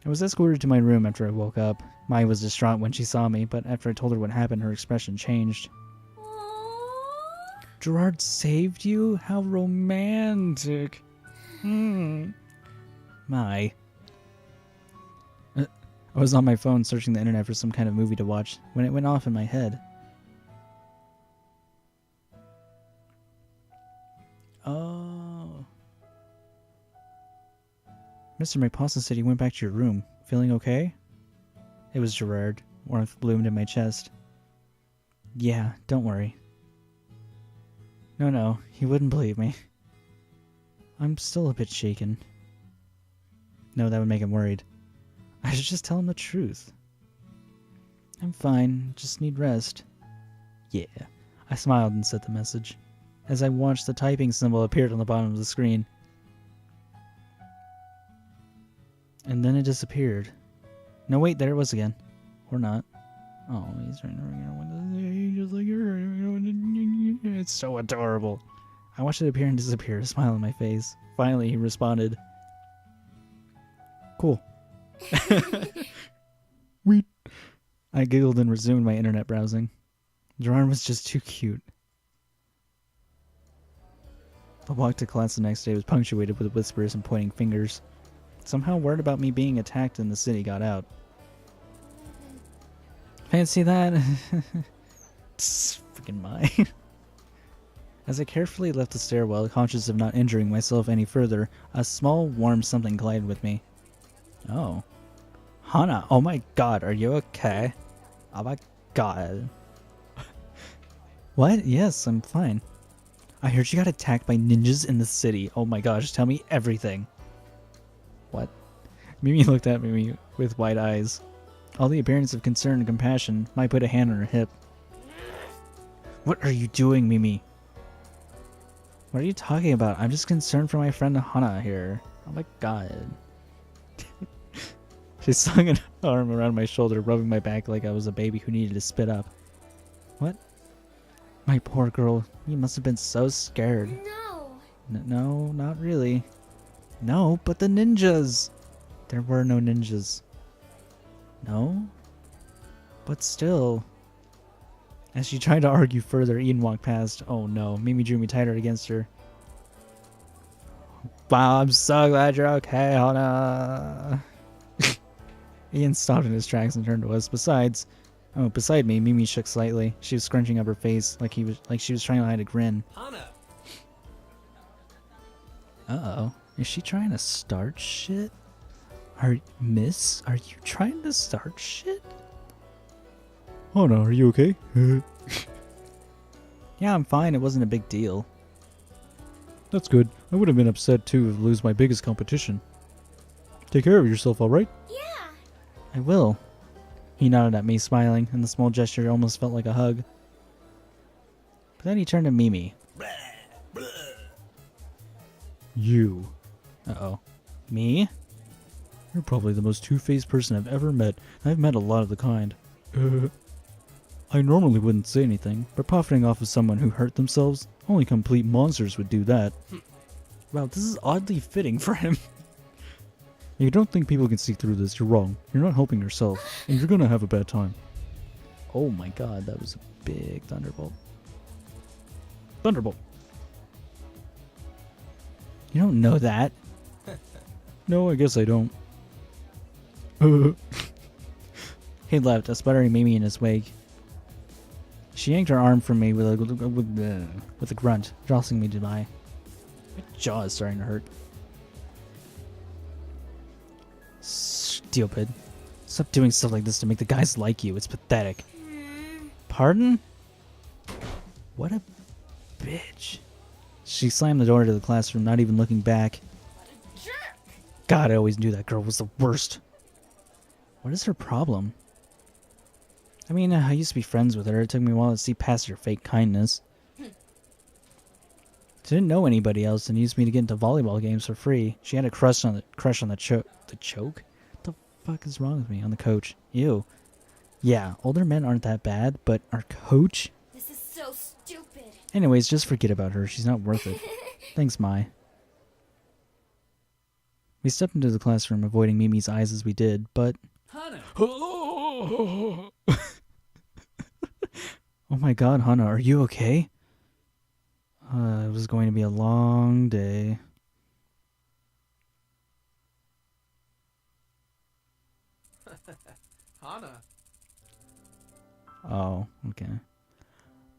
I was escorted to my room after I woke up. Mai was distraught when she saw me, but after I told her what happened, her expression changed. Aww. Jirard saved you? How romantic. Mai. I was on my phone searching the internet for some kind of movie to watch when it went off in my head. Oh. Mr. McPawson said you went back to your room. Feeling okay? It was Jirard. Warmth bloomed in my chest. Yeah, don't worry. No, he wouldn't believe me. I'm still a bit shaken. No, that would make him worried. I should just tell him the truth. I'm fine, just need rest. Yeah. I smiled and sent the message. As I watched, the typing symbol appeared on the bottom of the screen. And then it disappeared. No, wait, there it was again. Or not. Oh, he's trying to just like her. It's so adorable. I watched it appear and disappear, a smile on my face. Finally, he responded. Cool. Wait. I giggled and resumed my internet browsing. Jirard was just too cute. The walk to class the next day was punctuated with whispers and pointing fingers. Somehow word about me being attacked in the city got out. Fancy that? Freaking Mai. As I carefully left the stairwell, conscious of not injuring myself any further, a small, warm something collided with me. Oh. Hana, oh my god, are you okay? Oh my god. What? Yes, I'm fine. I heard you got attacked by ninjas in the city. Oh my gosh, tell me everything. What? Mimi looked at me with wide eyes. All the appearance of concern and compassion. Mai put a hand on her hip. What are you doing, Mimi? What are you talking about? I'm just concerned for my friend Hana here. Oh my god. She slung an arm around my shoulder, rubbing my back like I was a baby who needed to spit up. What? My poor girl. You must have been so scared. No. No, not really. No, but the ninjas! There were no ninjas. No? But still. As she tried to argue further, Ian walked past. Oh no, Mimi drew me tighter against her. Wow, I'm so glad you're okay, Hana. Ian stopped in his tracks and turned to us. Beside me, Mimi shook slightly. She was scrunching up her face like she was trying to hide a grin. Hana. Uh-oh. Is she trying to start shit? Are you trying to start shit? Oh no, are you okay? Yeah, I'm fine. It wasn't a big deal. That's good. I would have been upset too to lose my biggest competition. Take care of yourself, alright? Yeah. I will. He nodded at me, smiling, and the small gesture almost felt like a hug. But then he turned to Mimi. You. Uh-oh. Me? You're probably the most two-faced person I've ever met. I've met a lot of the kind. I normally wouldn't say anything, but profiting off of someone who hurt themselves, only complete monsters would do that. Wow, this is oddly fitting for him. If you don't think people can see through this, you're wrong. You're not helping yourself, and you're gonna have a bad time. Oh my god, that was a big thunderbolt. Thunderbolt! You don't know that. No, I guess I don't. He left, a sputtering Mimi in his wake. She yanked her arm from me with a grunt, jostling me to my jaw is starting to hurt. Stupid. Stop doing stuff like this to make the guys like you. It's pathetic. Pardon? What a bitch. She slammed the door to the classroom, not even looking back. God, I always knew that girl was the worst. What is her problem? I mean, I used to be friends with her. It took me a while to see past her fake kindness. She didn't know anybody else and used me to get into volleyball games for free. She had a crush on the choke. The choke? What the fuck is wrong with me? On the coach. Ew. Yeah, older men aren't that bad, but our coach? This is so stupid. Anyways, just forget about her. She's not worth it. Thanks, Mai. We stepped into the classroom, avoiding Mimi's eyes as we did, but... Hana! Oh my god, Hana, are you okay? It was going to be a long day. Hana! Oh, okay.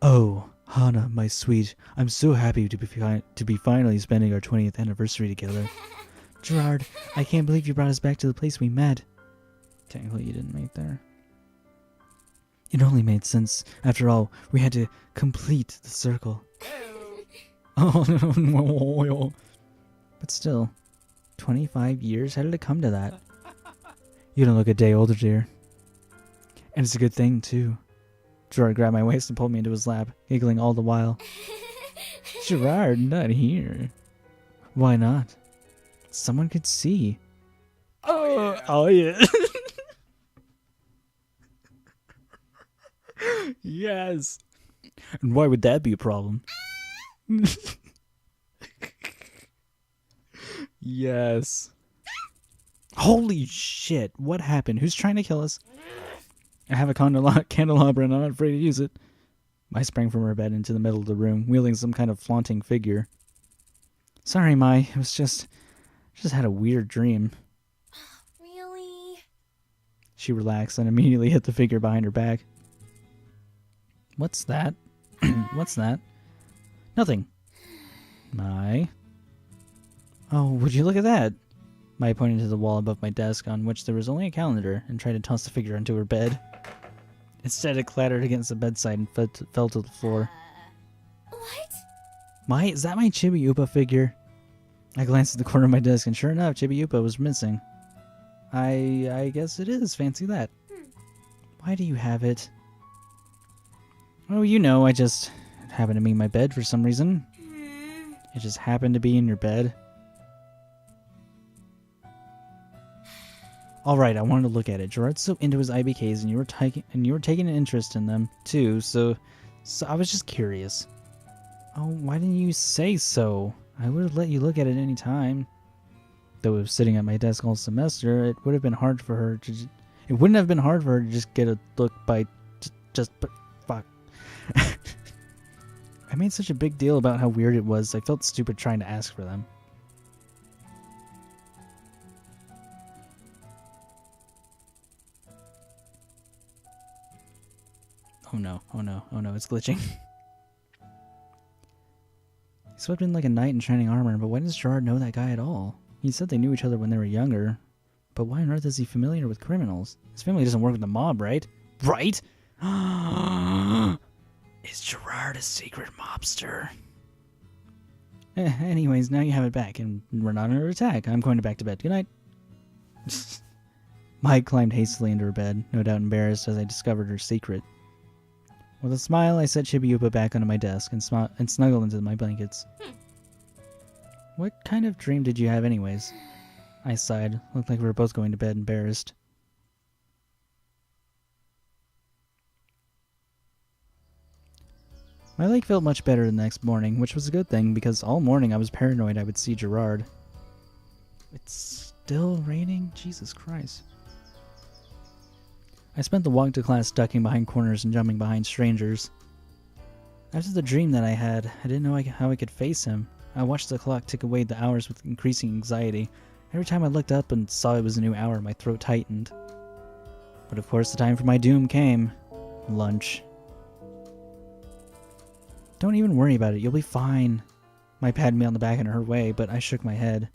Oh, Hana, my sweet, I'm so happy to be finally spending our 20th anniversary together. Jirard, I can't believe you brought us back to the place we met. Technically, you didn't meet there. It only made sense. After all, we had to complete the circle. Oh, no. But still, 25 years? How did it come to that? You don't look a day older, dear. And it's a good thing, too. Jirard grabbed my waist and pulled me into his lap, giggling all the while. Jirard, not here. Why not? Someone could see. Oh yeah. Yes. And why would that be a problem? Yes. Holy shit. What happened? Who's trying to kill us? I have a candelabra and I'm not afraid to use it. I sprang from her bed into the middle of the room, wielding some kind of flaunting figure. Sorry, Mai. It was just had a weird dream. Really? She relaxed and immediately hit the figure behind her back. What's that? What's that? Nothing. Mai. Oh, would you look at that? Mai pointed to the wall above my desk, on which there was only a calendar, and tried to toss the figure onto her bed. Instead, it clattered against the bedside and fell to the floor. What? Mai, is that my Chibi Upa figure? I glanced at the corner of my desk, and sure enough, Chibi Upa was missing. I guess it is. Fancy that. Why do you have it? Oh, you know, I just happened to be in my bed for some reason. It just happened to be in your bed. Alright, I wanted to look at it. Jirard's so into his IBKs, and you were taking an interest in them, too, so I was just curious. Oh, why didn't you say so? I would have let you look at it any time. Though it was sitting at my desk all semester, it would have been hard for her to... It wouldn't have been hard for her to just get a look by... But fuck. I made such a big deal about how weird it was, I felt stupid trying to ask for them. Oh no, oh no, oh no, it's glitching. He swept in like a knight in shining armor, but why does Jirard know that guy at all? He said they knew each other when they were younger, but why on earth is he familiar with criminals? His family doesn't work with the mob, right? Right? Is Jirard a secret mobster? Anyways, now you have it back, and we're not under attack. I'm going back to bed. Good night. Mike climbed hastily into her bed, no doubt embarrassed as I discovered her secret. With a smile, I set Chibi Upa back onto my desk and snuggled into my blankets. What kind of dream did you have anyways? I sighed. Looked like we were both going to bed embarrassed. My leg felt much better the next morning, which was a good thing because all morning I was paranoid I would see Jirard. It's still raining? Jesus Christ. I spent the walk to class ducking behind corners and jumping behind strangers. After the dream that I had, I didn't know how I could face him. I watched the clock tick away the hours with increasing anxiety. Every time I looked up and saw it was a new hour, my throat tightened. But of course the time for my doom came. Lunch. Don't even worry about it, you'll be fine. Mai patted me on the back in her way, but I shook my head.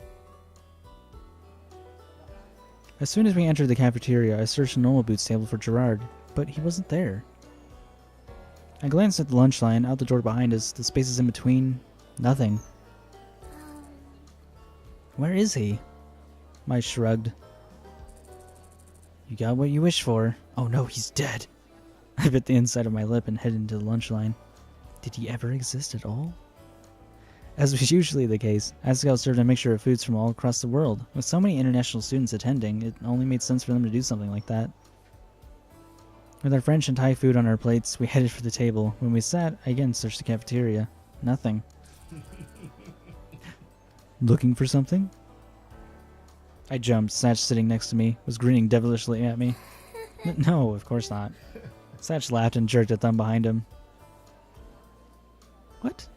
As soon as we entered the cafeteria, I searched the normal boots table for Jirard, but he wasn't there. I glanced at the lunch line, out the door behind us, the spaces in between. Nothing. Where is he? Mai shrugged. You got what you wished for. Oh no, he's dead. I bit the inside of my lip and headed into the lunch line. Did he ever exist at all? As was usually the case, Asagao served a mixture of foods from all across the world. With so many international students attending, it only made sense for them to do something like that. With our French and Thai food on our plates, we headed for the table. When we sat, I again searched the cafeteria. Nothing. Looking for something? I jumped. Satch, sitting next to me, was grinning devilishly at me. No, of course not. Satch laughed and jerked a thumb behind him. What?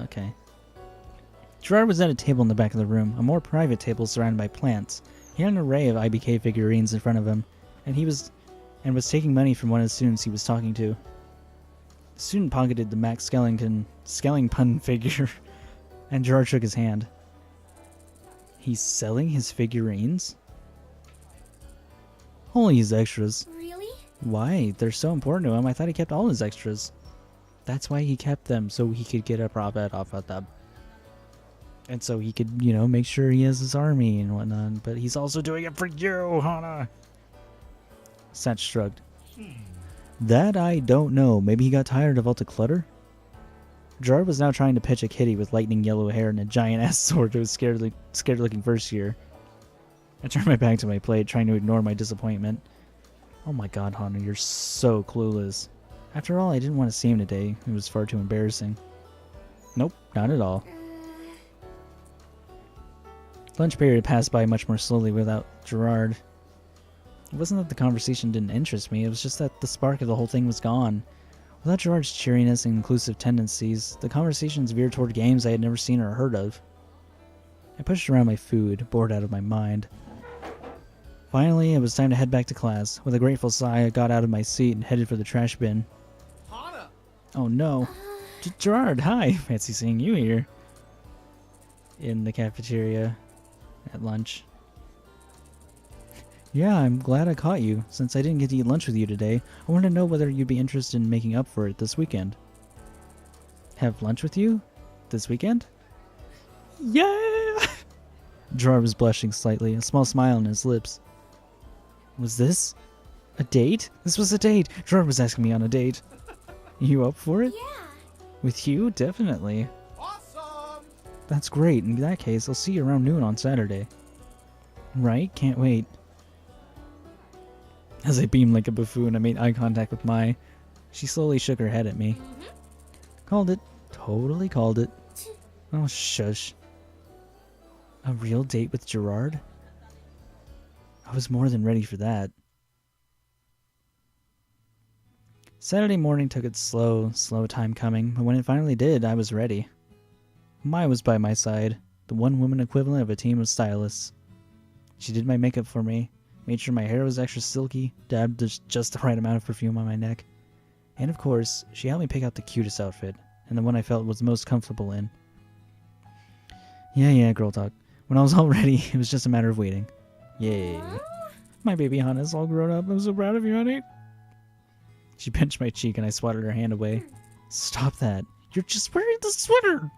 Okay. Jirard was at a table in the back of the room, a more private table surrounded by plants. He had an array of IBK figurines in front of him, and was taking money from one of the students he was talking to. The student pocketed the Max Skellington figure, and Jirard shook his hand. He's selling his figurines? Only his extras. Really? Why? They're so important to him. I thought he kept all his extras. That's why he kept them, so he could get a profit off of them. And so he could, make sure he has his army and whatnot. But he's also doing it for you, Hana. Satch shrugged. That I don't know. Maybe he got tired of all the clutter? Jirard was now trying to pitch a kitty with lightning yellow hair and a giant-ass sword to his scared-looking first year. I turned my back to my plate, trying to ignore my disappointment. Oh my god, Hana, you're so clueless. After all, I didn't want to see him today. It was far too embarrassing. Nope, not at all. Lunch period passed by much more slowly without Jirard. It wasn't that the conversation didn't interest me, it was just that the spark of the whole thing was gone. Without Jirard's cheeriness and inclusive tendencies, the conversations veered toward games I had never seen or heard of. I pushed around my food, bored out of my mind. Finally, it was time to head back to class. With a grateful sigh, I got out of my seat and headed for the trash bin. Hana! Oh no. Jirard, hi! Fancy seeing you here. In the cafeteria at lunch. Yeah, I'm glad I caught you. Since I didn't get to eat lunch with you today, I wanted to know whether you'd be interested in making up for it this weekend. Have lunch with you? This weekend? Yeah! Jirard was blushing slightly, a small smile on his lips. Was this a date? This was a date! Jirard was asking me on a date. You up for it? Yeah. With you? Definitely. Awesome! That's great. In that case, I'll see you around noon on Saturday. Right? Can't wait. As I beamed like a buffoon, I made eye contact with Mai. She slowly shook her head at me. Called it. Totally called it. Oh, shush. A real date with Jirard? I was more than ready for that. Saturday morning took its slow time coming, but when it finally did, I was ready. Mai was by my side, the one-woman equivalent of a team of stylists. She did my makeup for me, made sure my hair was extra silky, dabbed just the right amount of perfume on my neck. And of course, she helped me pick out the cutest outfit, and the one I felt was most comfortable in. Yeah, girl talk. When I was all ready, it was just a matter of waiting. Yay. My baby Hana's all grown up. I'm so proud of you, honey. She pinched my cheek and I swatted her hand away. Stop that. You're just wearing the sweater!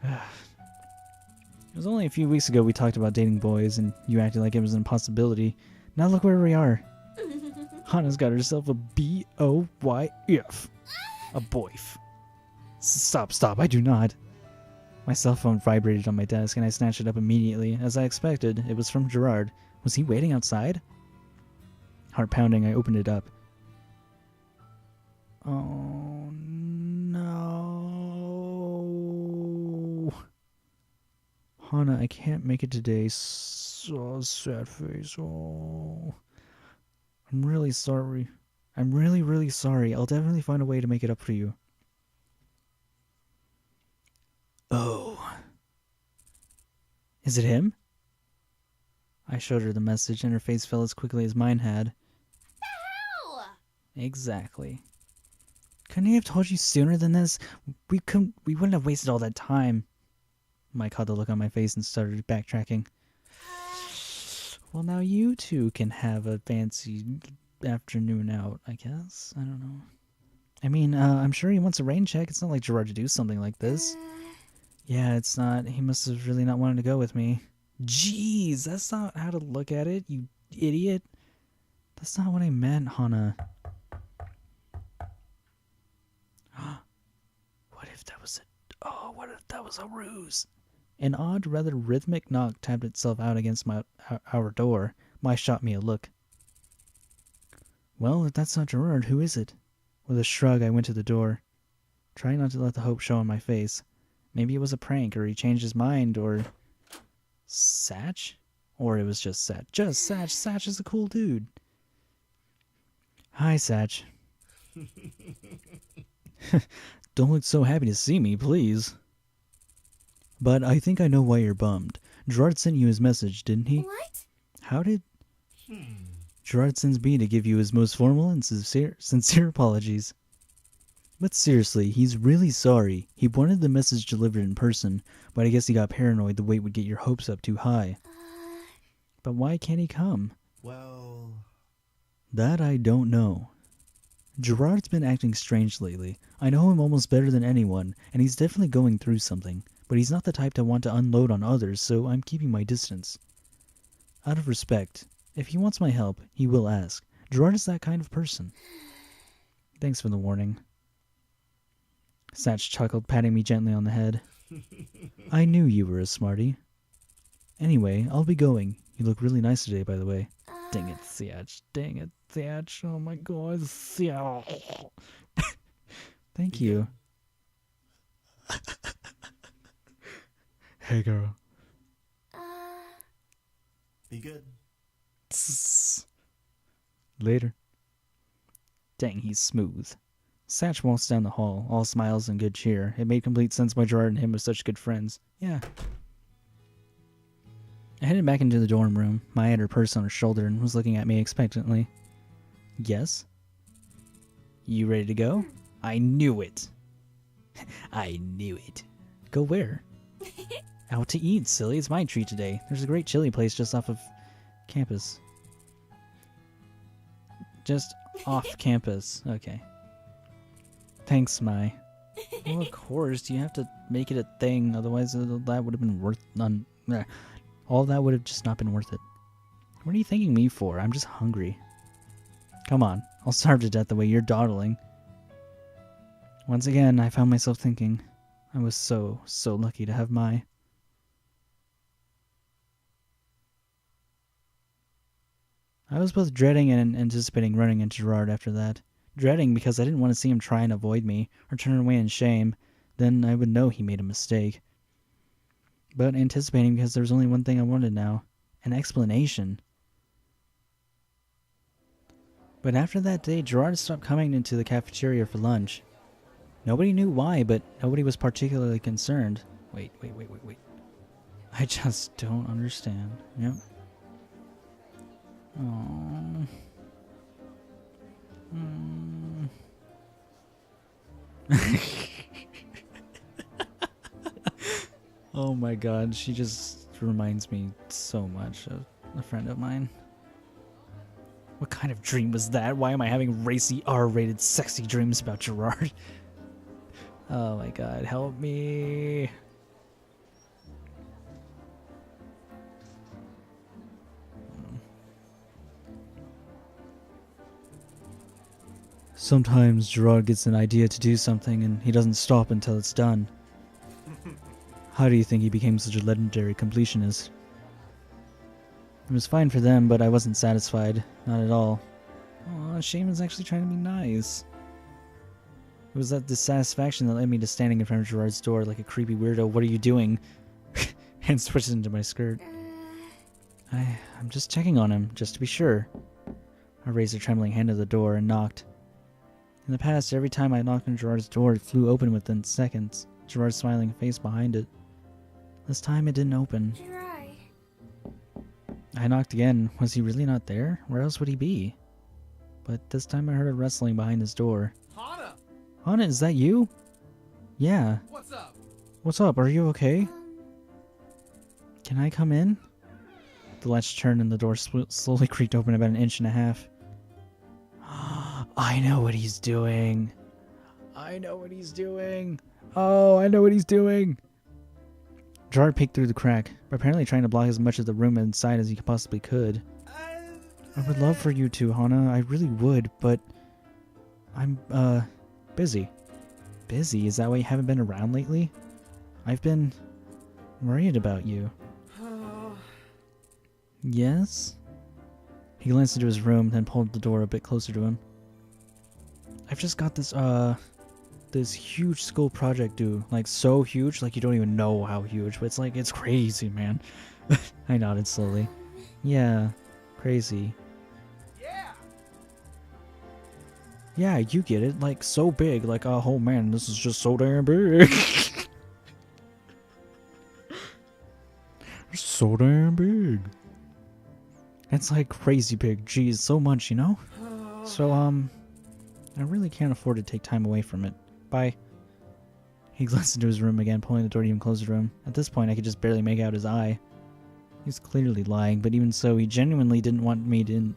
It was only a few weeks ago we talked about dating boys and you acted like it was an impossibility. Now look where we are. Hana's got herself a B-O-Y-F. A boyf. Stop, I do not. My cell phone vibrated on my desk and I snatched it up immediately. As I expected, it was from Jirard. Was he waiting outside? Heart pounding, I opened it up. Oh no. Hana, I can't make it today. So sad face. Oh. I'm really sorry. I'm really sorry. I'll definitely find a way to make it up for you. Oh. Is it him? I showed her the message and her face fell as quickly as mine had. Ow! Exactly. Couldn't he have told you sooner than this? We wouldn't have wasted all that time. Mike caught the look on my face and started backtracking. Well, now you two can have a fancy afternoon out, I guess. I don't know. I mean, I'm sure he wants a rain check. It's not like Jirard to do something like this. Yeah, it's not. He must have really not wanted to go with me. Jeez, that's not how to look at it, you idiot. That's not what I meant, Hana. What if that was a ruse? An odd, rather rhythmic knock tapped itself out against our door. Mai shot me a look. Well, if that's not Jirard, who is it? With a shrug, I went to the door, trying not to let the hope show on my face. Maybe it was a prank, or he changed his mind, or... Satch? Or it was just Satch. Just Satch. Satch is a cool dude. Hi, Satch. Don't look so happy to see me, please. But I think I know why you're bummed. Jirard sent you his message, didn't he? What? How did... Jirard sends me to give you his most formal and sincere apologies. But seriously, he's really sorry. He wanted the message delivered in person, but I guess he got paranoid the wait would get your hopes up too high. But why can't he come? Well... That I don't know. Jirard's been acting strange lately. I know him almost better than anyone, and he's definitely going through something, but he's not the type to want to unload on others, so I'm keeping my distance. Out of respect, if he wants my help, he will ask. Jirard is that kind of person. Thanks for the warning. Satch chuckled, patting me gently on the head. I knew you were a smarty. Anyway, I'll be going. You look really nice today, by the way. Dang it, Satch. Dang it, Satch. Oh my god, Satch. Thank you. Hey, girl. Be good. Later. Dang, he's smooth. Satch walks down the hall, all smiles and good cheer. It made complete sense why Jirard and him were such good friends. Yeah. I headed back into the dorm room. Maya had her purse on her shoulder and was looking at me expectantly. Yes? You ready to go? I knew it. I knew it. Go where? Out to eat, silly. It's my treat today. There's a great chili place just off of campus. Just off campus. Okay. Thanks, Mai. Well, of course. You have to make it a thing. Otherwise, that would have been worth... all that would have just not been worth it. What are you thanking me for? I'm just hungry. Come on. I'll starve to death the way you're dawdling. Once again, I found myself thinking, I was so lucky to have Mai. I was both dreading and anticipating running into Jirard after that. Dreading because I didn't want to see him try and avoid me, or turn away in shame. Then I would know he made a mistake. But anticipating because there was only one thing I wanted now. An explanation. But after that day, Jirard stopped coming into the cafeteria for lunch. Nobody knew why, but nobody was particularly concerned. Wait. I just don't understand. Yep. Aww. Oh my god, she just reminds me so much of a friend of mine. What kind of dream was that? Why am I having racy, R-rated, sexy dreams about Jirard? Oh my god, help me. Sometimes Jirard gets an idea to do something and he doesn't stop until it's done. How do you think he became such a legendary completionist? It was fine for them, but I wasn't satisfied. Not at all. Aw, Shane was actually trying to be nice. It was that dissatisfaction that led me to standing in front of Jirard's door like a creepy weirdo. What are you doing? Hand switches into my skirt. I'm just checking on him, just to be sure. I raised a trembling hand to the door and knocked. In the past, every time I knocked on Jirard's door, it flew open within seconds. Jirard's smiling face behind it. This time it didn't open. Jirard. I knocked again. Was he really not there? Where else would he be? But this time I heard a rustling behind his door. Hana! Hana, is that you? Yeah. What's up? What's up? Are you okay? Can I come in? The latch turned and the door slowly creaked open about 1.5 inches. I know what he's doing. I know what he's doing. Oh, I know what he's doing. Jirard peeked through the crack, apparently trying to block as much of the room inside as he possibly could. I would love for you to, Hana. I really would, but I'm, busy. Busy? Is that why you haven't been around lately? I've been worried about you. Yes? He glanced into his room, then pulled the door a bit closer to him. I've just got this this huge school project due. Like, so huge, like you don't even know how huge, but it's like, it's crazy, man. I nodded slowly. Yeah, crazy. Yeah, you get it. Like, so big. Like, oh man, this is just so damn big. So damn big. It's like crazy big. Jeez, so much, you know? So, I really can't afford to take time away from it. Bye. He glanced into his room again, pulling the door to even close the room. At this point, I could just barely make out his eye. He's clearly lying, but even so, he genuinely genuinely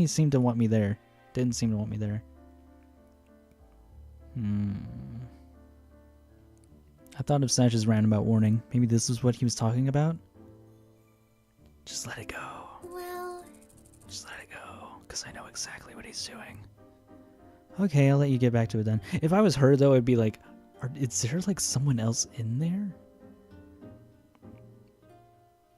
seemed to want me there. Didn't seem to want me there. I thought of Sash's roundabout warning. Maybe this was what he was talking about? Just let it go. Well, Just let it go, because I know exactly what he's doing. Okay, I'll let you get back to it then. If I was her, though, it'd be like, is there like someone else in there?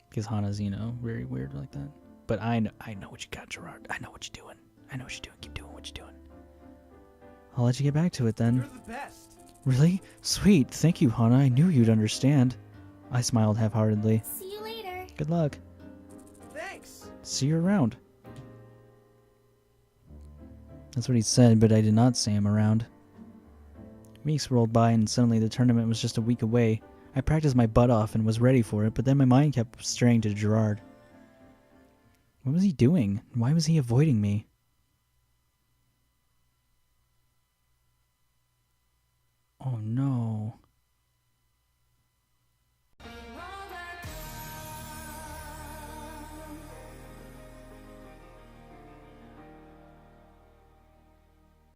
Because Hana's, you know, very weird like that. But I know what you got, Jirard. I know what you're doing. I know what you're doing. Keep doing what you're doing. I'll let you get back to it then. You're the best. Really? Sweet. Thank you, Hana. I knew you'd understand. I smiled half-heartedly. see you later. Good luck. Thanks. See you around. That's what he said, but I did not see him around. Weeks rolled by and suddenly the tournament was just a week away. I practiced my butt off and was ready for it, but then my mind kept straying to Jirard. What was he doing? Why was he avoiding me?